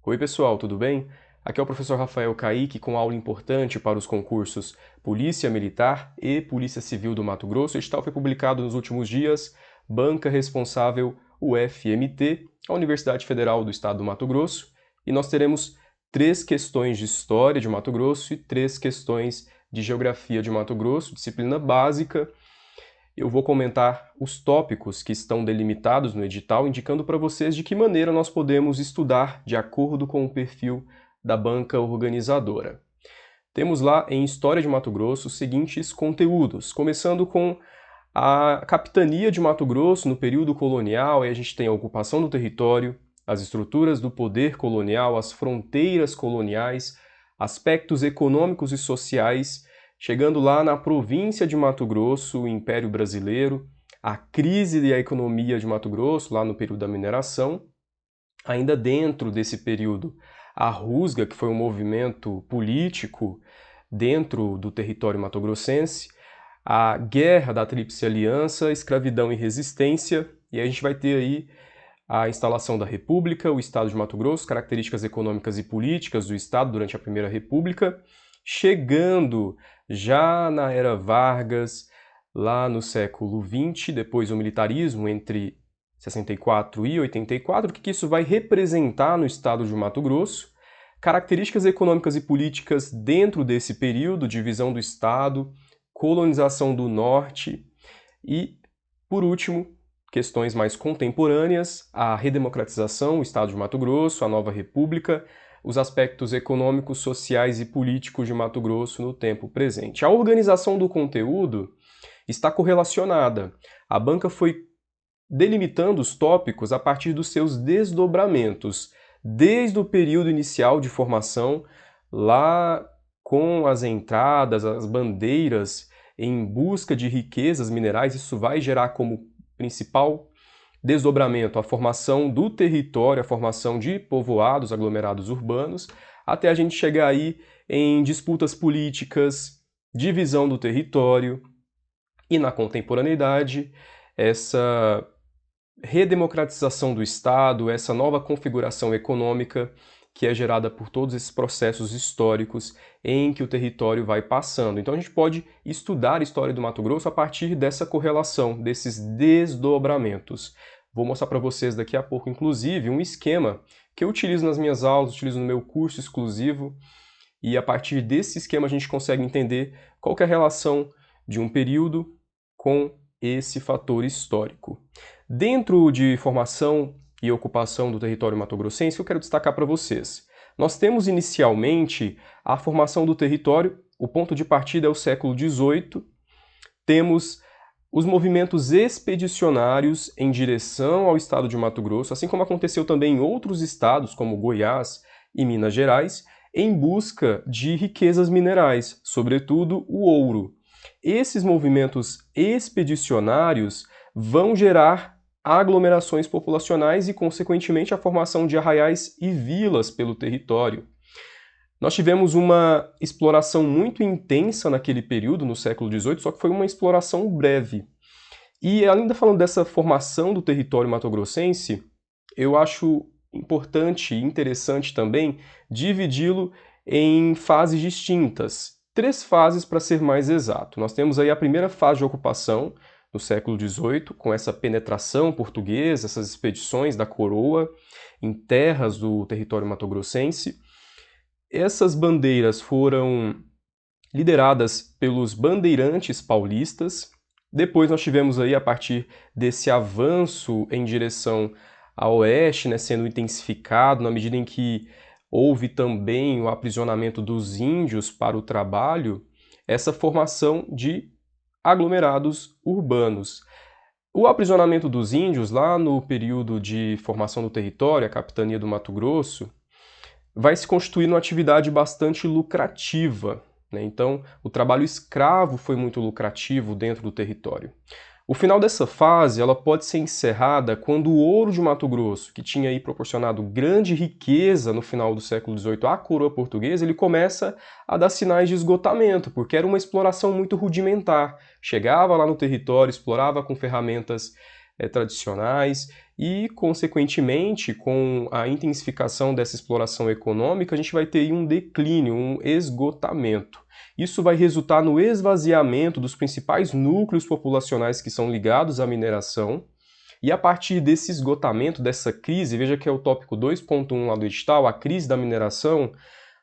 Oi pessoal, tudo bem? Aqui é o professor Rafael Caíque com aula importante para os concursos Polícia Militar e Polícia Civil do Mato Grosso. O edital foi publicado nos últimos dias, banca responsável UFMT, a Universidade Federal do Estado do Mato Grosso, e nós teremos 3 questões de História de Mato Grosso e 3 questões de Geografia de Mato Grosso, disciplina básica. Eu vou comentar os tópicos que estão delimitados no edital, indicando para vocês de que maneira nós podemos estudar de acordo com o perfil da banca organizadora. Temos lá em História de Mato Grosso os seguintes conteúdos, começando com a capitania de Mato Grosso no período colonial, e a gente tem a ocupação do território, as estruturas do poder colonial, as fronteiras coloniais, aspectos econômicos e sociais. Chegando lá na província de Mato Grosso, o Império Brasileiro, a crise e a economia de Mato Grosso, lá no período da mineração. Ainda dentro desse período, a Rusga, que foi um movimento político dentro do território matogrossense, a Guerra da Tríplice Aliança, escravidão e resistência, e a gente vai ter aí a instalação da República, o Estado de Mato Grosso, características econômicas e políticas do Estado durante a Primeira República, chegando já na Era Vargas, lá no século XX, depois o militarismo entre 64 e 84, o que isso vai representar no Estado de Mato Grosso, características econômicas e políticas dentro desse período, divisão do Estado, colonização do Norte e, por último, questões mais contemporâneas, a redemocratização, o Estado de Mato Grosso, a nova República, os aspectos econômicos, sociais e políticos de Mato Grosso no tempo presente. A organização do conteúdo está correlacionada. A banca foi delimitando os tópicos a partir dos seus desdobramentos, desde o período inicial de formação, lá com as entradas, as bandeiras em busca de riquezas minerais. Isso vai gerar como principal desdobramento a formação do território, a formação de povoados, aglomerados urbanos, até a gente chegar aí em disputas políticas, divisão do território e, na contemporaneidade, essa redemocratização do Estado, essa nova configuração econômica que é gerada por todos esses processos históricos em que o território vai passando. Então a gente pode estudar a história do Mato Grosso a partir dessa correlação, desses desdobramentos. Vou mostrar para vocês daqui a pouco, inclusive, um esquema que eu utilizo nas minhas aulas, utilizo no meu curso exclusivo, e a partir desse esquema a gente consegue entender qual que é a relação de um período com esse fator histórico. Dentro de formação e ocupação do território matogrossense, eu quero destacar para vocês. Nós temos inicialmente a formação do território, o ponto de partida é o século XVIII, temos os movimentos expedicionários em direção ao estado de Mato Grosso, assim como aconteceu também em outros estados, como Goiás e Minas Gerais, em busca de riquezas minerais, sobretudo o ouro. Esses movimentos expedicionários vão gerar aglomerações populacionais e, consequentemente, a formação de arraiais e vilas pelo território. Nós tivemos uma exploração muito intensa naquele período, no século XVIII, só que foi uma exploração breve. E, ainda falando dessa formação do território matogrossense, eu acho importante e interessante também dividi-lo em fases distintas. 3 fases, para ser mais exato. Nós temos aí a primeira fase de ocupação, no século XVIII, com essa penetração portuguesa, essas expedições da coroa em terras do território matogrossense. Essas bandeiras foram lideradas pelos bandeirantes paulistas. Depois nós tivemos aí, a partir desse avanço em direção a oeste, né, sendo intensificado na medida em que houve também o aprisionamento dos índios para o trabalho, essa formação de aglomerados urbanos. O aprisionamento dos índios, lá no período de formação do território, a capitania do Mato Grosso, vai se constituir numa atividade bastante lucrativa, né? Então, o trabalho escravo foi muito lucrativo dentro do território. O final dessa fase ela pode ser encerrada quando o ouro de Mato Grosso, que tinha aí proporcionado grande riqueza no final do século XVIII à coroa portuguesa, ele começa a dar sinais de esgotamento, porque era uma exploração muito rudimentar. Chegava lá no território, explorava com ferramentas tradicionais e, consequentemente, com a intensificação dessa exploração econômica, a gente vai ter aí um declínio, um esgotamento. Isso vai resultar no esvaziamento dos principais núcleos populacionais que são ligados à mineração, e a partir desse esgotamento, dessa crise, veja que é o tópico 2.1 lá do edital, a crise da mineração,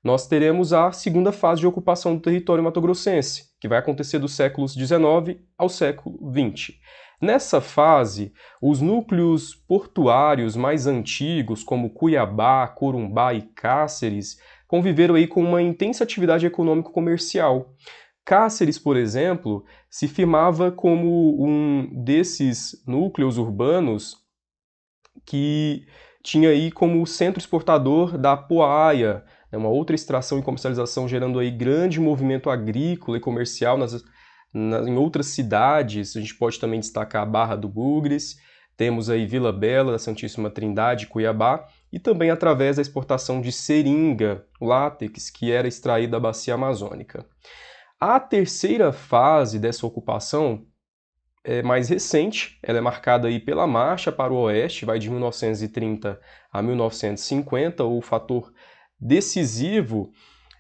nós teremos a segunda fase de ocupação do território mato-grossense, que vai acontecer dos séculos XIX ao século XX. Nessa fase, os núcleos portuários mais antigos, como Cuiabá, Corumbá e Cáceres, conviveram aí com uma intensa atividade econômico-comercial. Cáceres, por exemplo, se firmava como um desses núcleos urbanos que tinha aí como centro exportador da poaia, uma outra extração e comercialização gerando aí grande movimento agrícola e comercial em outras cidades. A gente pode também destacar a Barra do Bugres, temos aí Vila Bela, da Santíssima Trindade, Cuiabá, e também através da exportação de seringa, látex, que era extraído da bacia amazônica. A terceira fase dessa ocupação é mais recente, ela é marcada aí pela marcha para o oeste, vai de 1930 a 1950. O fator decisivo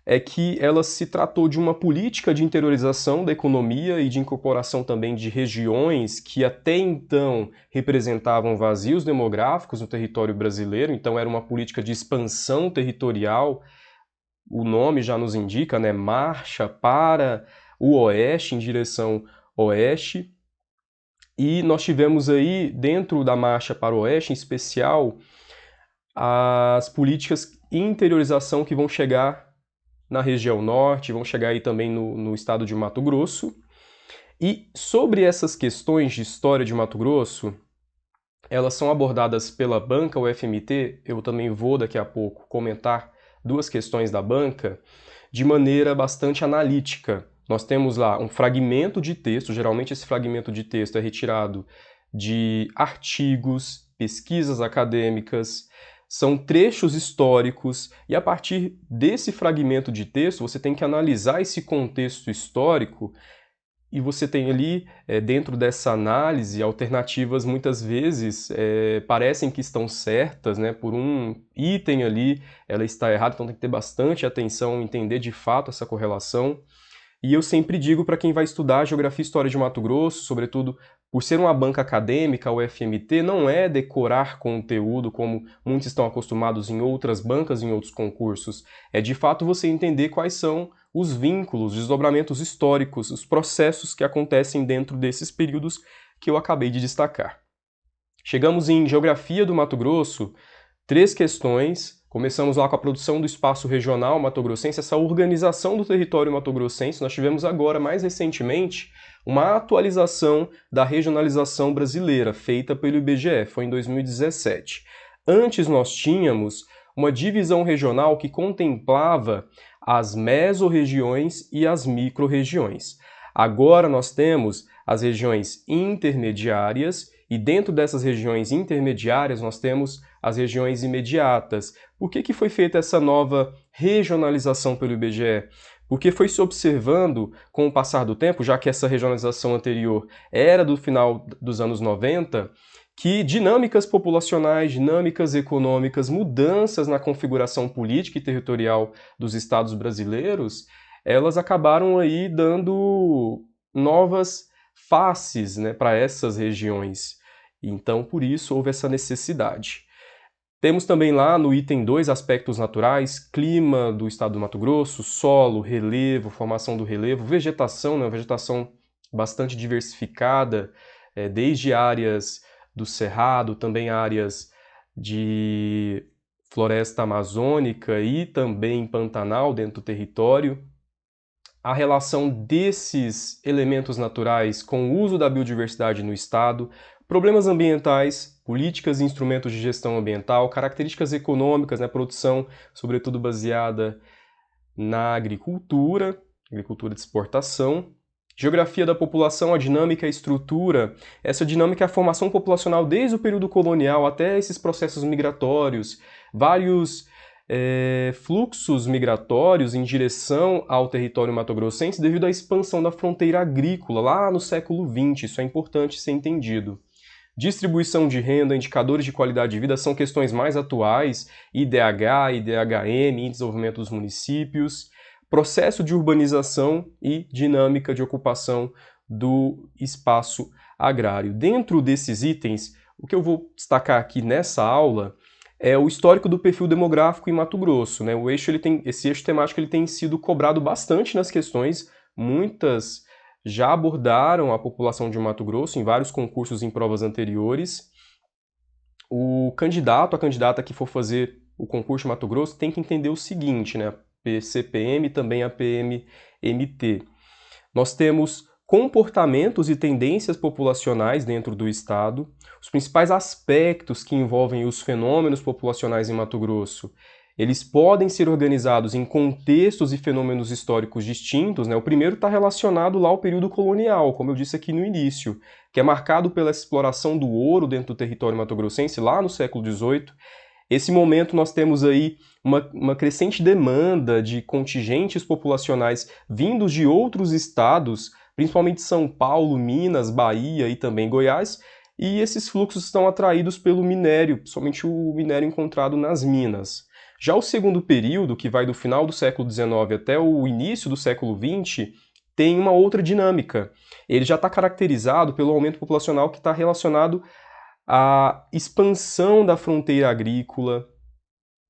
é que ela se tratou de uma política de interiorização da economia e de incorporação também de regiões que até então representavam vazios demográficos no território brasileiro, então era uma política de expansão territorial. O nome já nos indica, né? Marcha para o oeste, em direção oeste. E nós tivemos aí, dentro da marcha para o oeste, em especial, as políticas de interiorização que vão chegar na região norte, vão chegar aí também no estado de Mato Grosso. E sobre essas questões de história de Mato Grosso, elas são abordadas pela banca UFMT, eu também vou daqui a pouco comentar duas questões da banca, de maneira bastante analítica. Nós temos lá um fragmento de texto, geralmente esse fragmento de texto é retirado de artigos, pesquisas acadêmicas, são trechos históricos, e a partir desse fragmento de texto você tem que analisar esse contexto histórico, e você tem ali, dentro dessa análise, alternativas muitas vezes parecem que estão certas, né? Por um item ali ela está errada, então tem que ter bastante atenção, entender de fato essa correlação. E eu sempre digo para quem vai estudar Geografia e História de Mato Grosso, sobretudo por ser uma banca acadêmica, o UFMT, não é decorar conteúdo como muitos estão acostumados em outras bancas, em outros concursos. É de fato você entender quais são os vínculos, os desdobramentos históricos, os processos que acontecem dentro desses períodos que eu acabei de destacar. Chegamos em Geografia do Mato Grosso, 3 questões. Começamos lá com a produção do espaço regional mato-grossense, essa organização do território mato-grossense. Nós tivemos agora, mais recentemente, uma atualização da regionalização brasileira, feita pelo IBGE, foi em 2017. Antes nós tínhamos uma divisão regional que contemplava as mesorregiões e as micro-regiões. Agora nós temos as regiões intermediárias, e dentro dessas regiões intermediárias nós temos as regiões imediatas. Por que foi feita essa nova regionalização pelo IBGE? Porque foi se observando, com o passar do tempo, já que essa regionalização anterior era do final dos anos 90, que dinâmicas populacionais, dinâmicas econômicas, mudanças na configuração política e territorial dos estados brasileiros, elas acabaram aí dando novas faces, né, para essas regiões. Então, por isso, houve essa necessidade. Temos também lá no item 2 aspectos naturais, clima do estado do Mato Grosso, solo, relevo, formação do relevo, vegetação, né, vegetação bastante diversificada, desde áreas do Cerrado, também áreas de floresta amazônica e também Pantanal dentro do território. A relação desses elementos naturais com o uso da biodiversidade no estado, problemas ambientais, políticas e instrumentos de gestão ambiental, características econômicas, né, produção, sobretudo baseada na agricultura de exportação, geografia da população, a dinâmica e a estrutura. Essa dinâmica é a formação populacional desde o período colonial até esses processos migratórios, vários fluxos migratórios em direção ao território mato-grossense devido à expansão da fronteira agrícola lá no século XX. Isso é importante ser entendido. Distribuição de renda, indicadores de qualidade de vida são questões mais atuais, IDH, IDHM, Índice de Desenvolvimento dos Municípios, processo de urbanização e dinâmica de ocupação do espaço agrário. Dentro desses itens, o que eu vou destacar aqui nessa aula é o histórico do perfil demográfico em Mato Grosso, né? Esse eixo temático ele tem sido cobrado bastante nas questões, muitas já abordaram a população de Mato Grosso em vários concursos em provas anteriores. O candidato, a candidata que for fazer o concurso de Mato Grosso tem que entender o seguinte, né? A PCPM e também a PMMT. Nós temos comportamentos e tendências populacionais dentro do estado, os principais aspectos que envolvem os fenômenos populacionais em Mato Grosso. Eles podem ser organizados em contextos e fenômenos históricos distintos, né? O primeiro está relacionado lá ao período colonial, como eu disse aqui no início, que é marcado pela exploração do ouro dentro do território mato-grossense lá no século XVIII. Esse momento nós temos aí uma crescente demanda de contingentes populacionais vindos de outros estados, principalmente São Paulo, Minas, Bahia e também Goiás, e esses fluxos estão atraídos pelo minério, principalmente o minério encontrado nas minas. Já o segundo período, que vai do final do século XIX até o início do século XX, tem uma outra dinâmica. Ele já está caracterizado pelo aumento populacional que está relacionado à expansão da fronteira agrícola,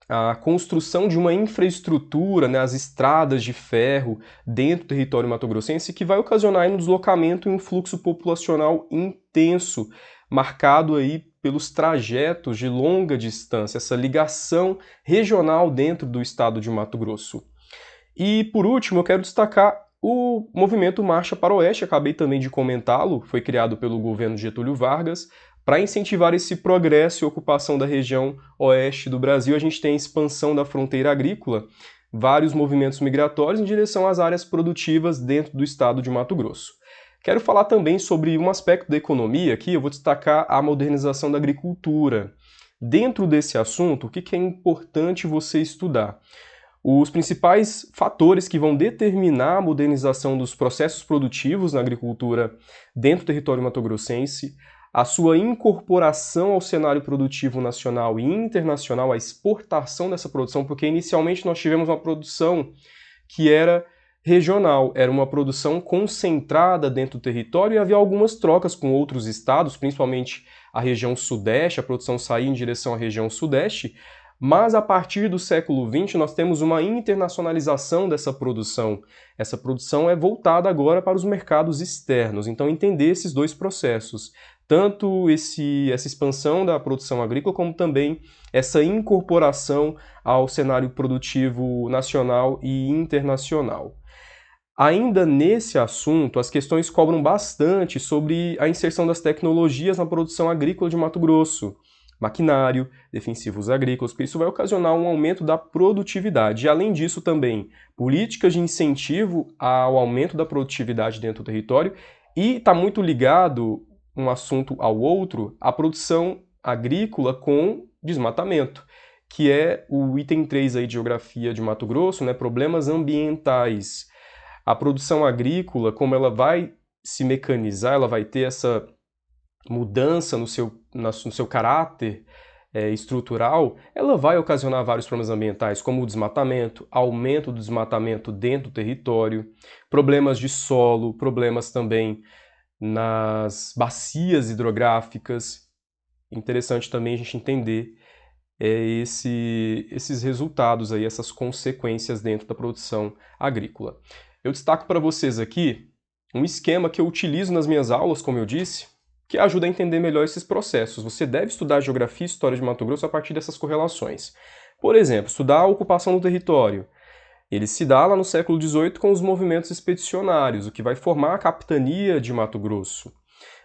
a construção de uma infraestrutura, né, as estradas de ferro dentro do território mato-grossense, que vai ocasionar um deslocamento e um fluxo populacional intenso, marcado aí pelos trajetos de longa distância, essa ligação regional dentro do estado de Mato Grosso. E, por último, eu quero destacar o movimento Marcha para o Oeste, acabei também de comentá-lo, foi criado pelo governo Getúlio Vargas. Para incentivar esse progresso e ocupação da região oeste do Brasil, a gente tem a expansão da fronteira agrícola, vários movimentos migratórios em direção às áreas produtivas dentro do estado de Mato Grosso. Quero falar também sobre um aspecto da economia aqui, eu vou destacar a modernização da agricultura. Dentro desse assunto, o que é importante você estudar? Os principais fatores que vão determinar a modernização dos processos produtivos na agricultura dentro do território mato-grossense, a sua incorporação ao cenário produtivo nacional e internacional, a exportação dessa produção, porque inicialmente nós tivemos uma produção que era regional, era uma produção concentrada dentro do território e havia algumas trocas com outros estados, principalmente a região sudeste, a produção saía em direção à região sudeste, mas a partir do século XX nós temos uma internacionalização dessa produção. Essa produção é voltada agora para os mercados externos, então entender esses dois processos, tanto essa expansão da produção agrícola, como também essa incorporação ao cenário produtivo nacional e internacional. Ainda nesse assunto, as questões cobram bastante sobre a inserção das tecnologias na produção agrícola de Mato Grosso, maquinário, defensivos agrícolas, porque isso vai ocasionar um aumento da produtividade. E, além disso, também políticas de incentivo ao aumento da produtividade dentro do território, e está muito ligado um assunto ao outro, a produção agrícola com desmatamento, que é o item 3 aí de Geografia de Mato Grosso, né, problemas ambientais. A produção agrícola, como ela vai se mecanizar, ela vai ter essa mudança no seu caráter estrutural, ela vai ocasionar vários problemas ambientais, como o desmatamento, aumento do desmatamento dentro do território, problemas de solo, problemas também nas bacias hidrográficas. Interessante também a gente entender esses resultados aí, essas consequências dentro da produção agrícola. Eu destaco para vocês aqui um esquema que eu utilizo nas minhas aulas, como eu disse, que ajuda a entender melhor esses processos. Você deve estudar geografia e história de Mato Grosso a partir dessas correlações. Por exemplo, estudar a ocupação do território. Ele se dá lá no século XVIII com os movimentos expedicionários, o que vai formar a capitania de Mato Grosso.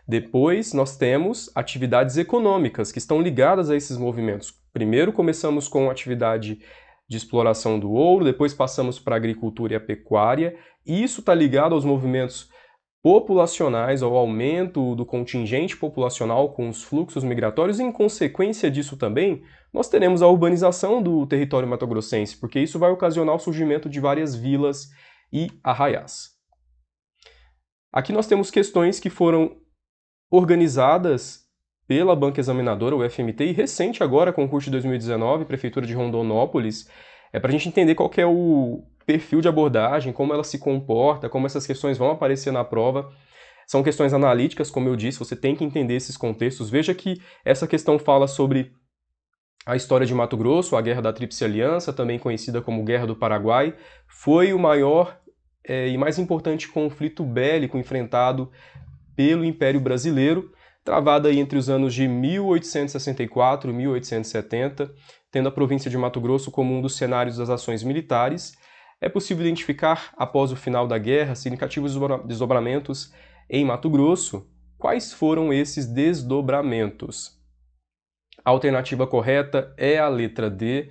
Depois, nós temos atividades econômicas que estão ligadas a esses movimentos. Primeiro começamos com a atividade de exploração do ouro, depois passamos para a agricultura e a pecuária, e isso está ligado aos movimentos populacionais, ao aumento do contingente populacional com os fluxos migratórios, e em consequência disso também, nós teremos a urbanização do território mato-grossense, porque isso vai ocasionar o surgimento de várias vilas e arraiais. Aqui nós temos questões que foram organizadas pela banca examinadora, o FMT, e recente agora, concurso de 2019, Prefeitura de Rondonópolis, para a gente entender qual que é o perfil de abordagem, como ela se comporta, como essas questões vão aparecer na prova. São questões analíticas, como eu disse, você tem que entender esses contextos. Veja que essa questão fala sobre a história de Mato Grosso, a Guerra da Tríplice Aliança, também conhecida como Guerra do Paraguai, foi o maior e mais importante conflito bélico enfrentado pelo Império Brasileiro, travada aí entre os anos de 1864 e 1870, tendo a província de Mato Grosso como um dos cenários das ações militares. É possível identificar, após o final da guerra, significativos desdobramentos em Mato Grosso. Quais foram esses desdobramentos? A alternativa correta é a letra D.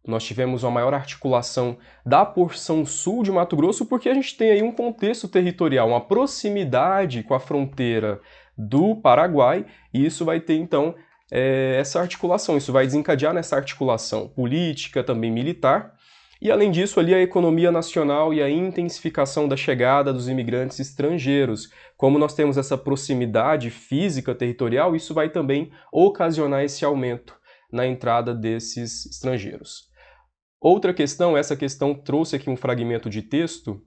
Nós tivemos uma maior articulação da porção sul de Mato Grosso porque a gente tem aí um contexto territorial, uma proximidade com a fronteira do Paraguai, e isso vai ter então essa articulação, isso vai desencadear nessa articulação política, também militar, e além disso ali a economia nacional e a intensificação da chegada dos imigrantes estrangeiros. Como nós temos essa proximidade física territorial, isso vai também ocasionar esse aumento na entrada desses estrangeiros. Outra questão, essa questão trouxe aqui um fragmento de texto,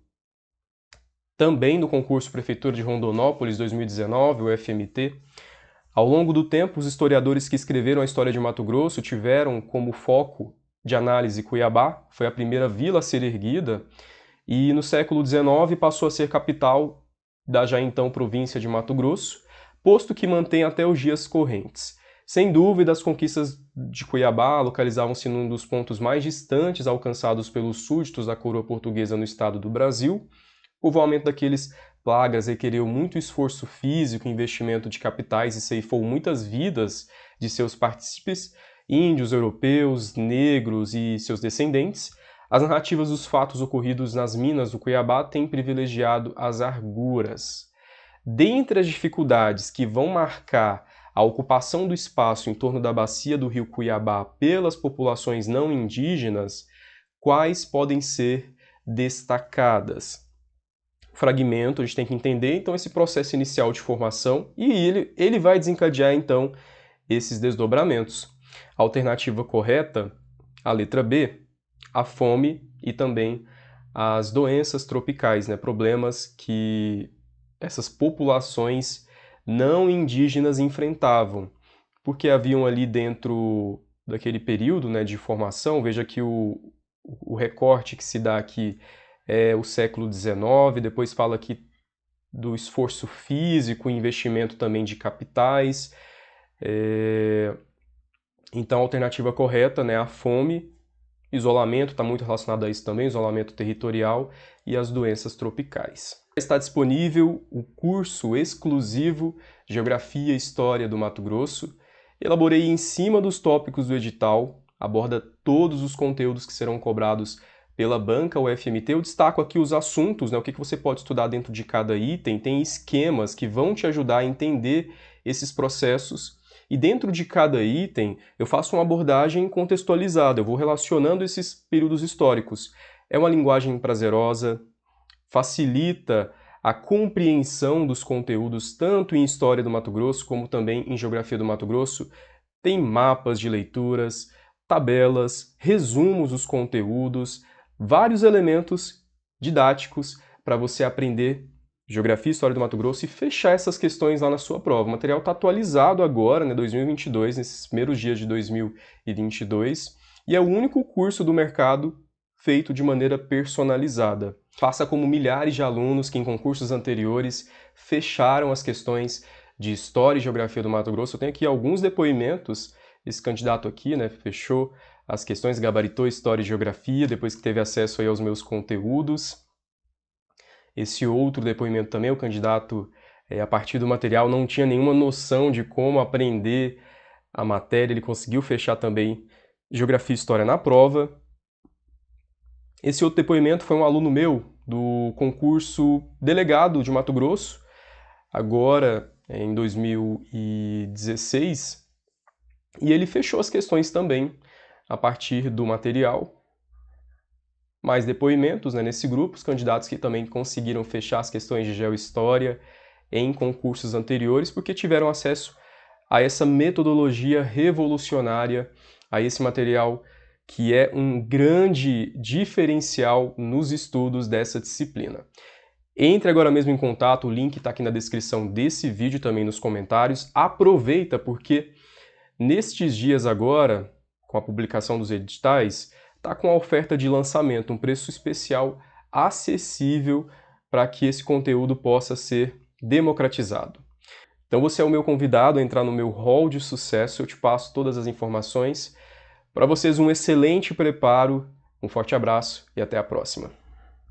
também do concurso Prefeitura de Rondonópolis 2019, o FMT. Ao longo do tempo, os historiadores que escreveram a história de Mato Grosso tiveram como foco de análise Cuiabá, foi a primeira vila a ser erguida, e no século XIX passou a ser capital da já então província de Mato Grosso, posto que mantém até os dias correntes. Sem dúvida, as conquistas de Cuiabá localizavam-se num dos pontos mais distantes alcançados pelos súditos da coroa portuguesa no estado do Brasil. O povoamento daqueles plagas requeriu muito esforço físico e investimento de capitais e ceifou muitas vidas de seus partícipes, índios, europeus, negros e seus descendentes. As narrativas dos fatos ocorridos nas minas do Cuiabá têm privilegiado as arguras. Dentre as dificuldades que vão marcar a ocupação do espaço em torno da bacia do rio Cuiabá pelas populações não indígenas, quais podem ser destacadas? O fragmento, a gente tem que entender então esse processo inicial de formação e ele vai desencadear então esses desdobramentos. A alternativa correta, a letra B, a fome e também as doenças tropicais, problemas que essas populações não indígenas enfrentavam, porque haviam ali dentro daquele período de formação, veja que o recorte que se dá aqui é o século XIX, depois fala aqui do esforço físico, investimento também de capitais. Então a alternativa correta, a fome, isolamento, está muito relacionado a isso também, isolamento territorial e as doenças tropicais. Está disponível o curso exclusivo Geografia e História do Mato Grosso. Elaborei em cima dos tópicos do edital, aborda todos os conteúdos que serão cobrados pela banca UFMT. Eu destaco aqui os assuntos, o que você pode estudar dentro de cada item, tem esquemas que vão te ajudar a entender esses processos. E dentro de cada item, eu faço uma abordagem contextualizada, eu vou relacionando esses períodos históricos. É uma linguagem prazerosa, facilita a compreensão dos conteúdos tanto em História do Mato Grosso como também em Geografia do Mato Grosso. Tem mapas de leituras, tabelas, resumos dos conteúdos, vários elementos didáticos para você aprender Geografia e História do Mato Grosso e fechar essas questões lá na sua prova. O material está atualizado agora, 2022, nesses primeiros dias de 2022, e é o único curso do mercado feito de maneira personalizada. Faça como milhares de alunos que em concursos anteriores fecharam as questões de História e Geografia do Mato Grosso. Eu tenho aqui alguns depoimentos. Esse candidato aqui, fechou as questões, gabaritou História e Geografia, depois que teve acesso aí aos meus conteúdos. Esse outro depoimento também, o candidato, a partir do material, não tinha nenhuma noção de como aprender a matéria, ele conseguiu fechar também Geografia e História na prova. Esse outro depoimento foi um aluno meu do concurso delegado de Mato Grosso, agora em 2016, e ele fechou as questões também a partir do material. Mais depoimentos nesse grupo, os candidatos que também conseguiram fechar as questões de Geohistória em concursos anteriores, porque tiveram acesso a essa metodologia revolucionária, a esse material que é um grande diferencial nos estudos dessa disciplina. Entre agora mesmo em contato, o link está aqui na descrição desse vídeo, também nos comentários. Aproveita porque nestes dias agora, com a publicação dos editais, está com a oferta de lançamento, um preço especial acessível para que esse conteúdo possa ser democratizado. Então você é o meu convidado a entrar no meu hall de sucesso, eu te passo todas as informações. Para vocês um excelente preparo, um forte abraço e até a próxima.